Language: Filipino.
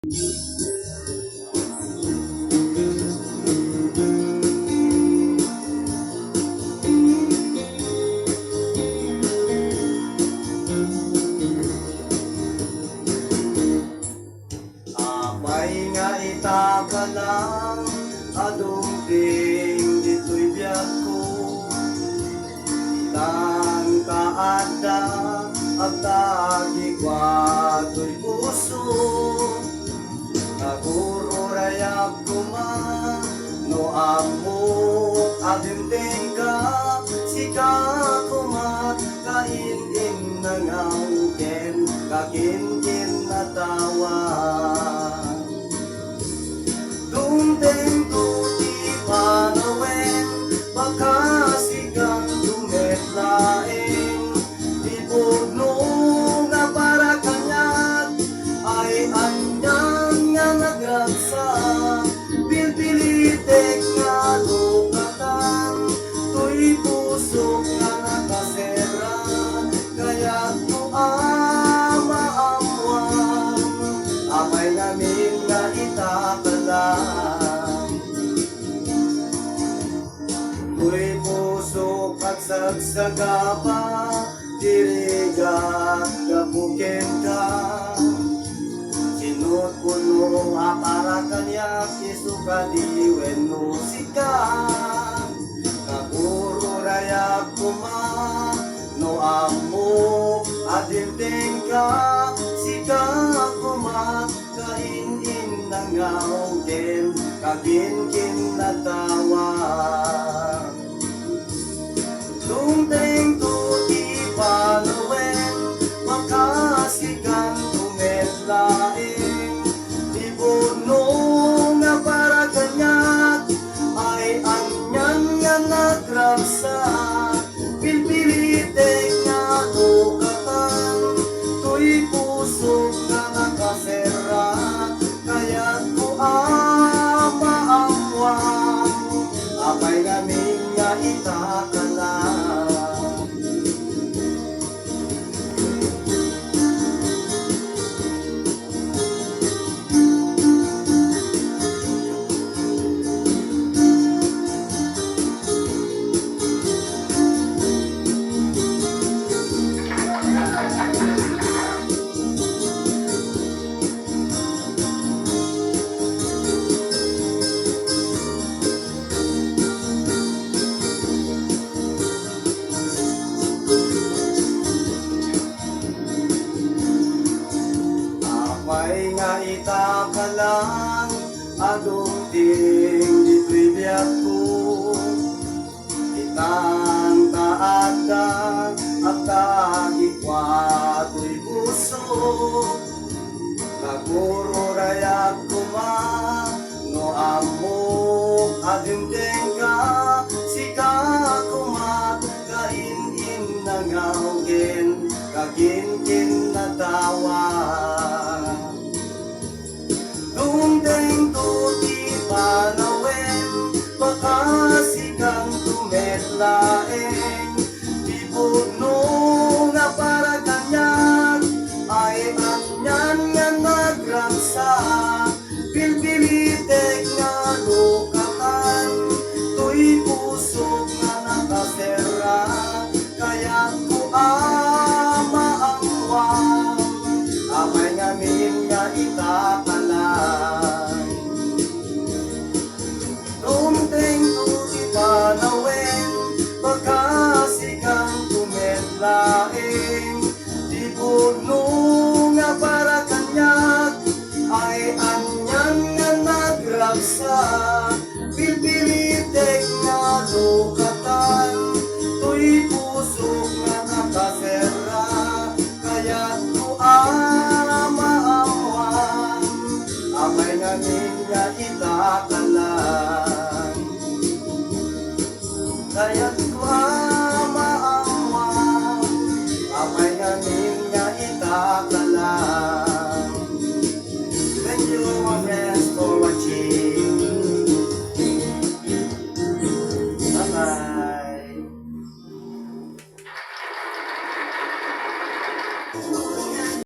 Apay nga itaka lang adungting dito'y biyag ko. Itang kaada at tagi kwato'y puso. Naguro rayag kuma no amok adinteng ka. Sika kumat kainin nangauken kakinkin na tawa. Dumdeng tuti panawen baka sigang dumetlaeng ibugno nga para kanyat ay anyang nga nagragsa pilpilitek nga lukatan tuy pusok nga nakasera kaya to amaamuan apay namin nga itakalan. Tuy pusok at sagsagapa dirigat kapukin ka sinut kuno para kanya isuka diwen musika naguro rayag kuma no amo adinteng ka sika kuma kainin nangauken kaginkin na tawa. Dumdeng tuti panawen makasigang tumetlaeng ibuno nga para kanyat ay anyan nga nagragsa pilpilitek nga lukatan tuy puso nga nakasera kaya ko amaamuan apay namin nga itakalan. Apay nga itakalang adungting dito'y biyag ko. Itang kaadang at tagi kwato'y puso. Naguro rayag kuma no amok adinteng ka sika kumat kainin nangaugen kaginkin na tawa. Dumdeng tuti panawen baka sigang tumetlaeng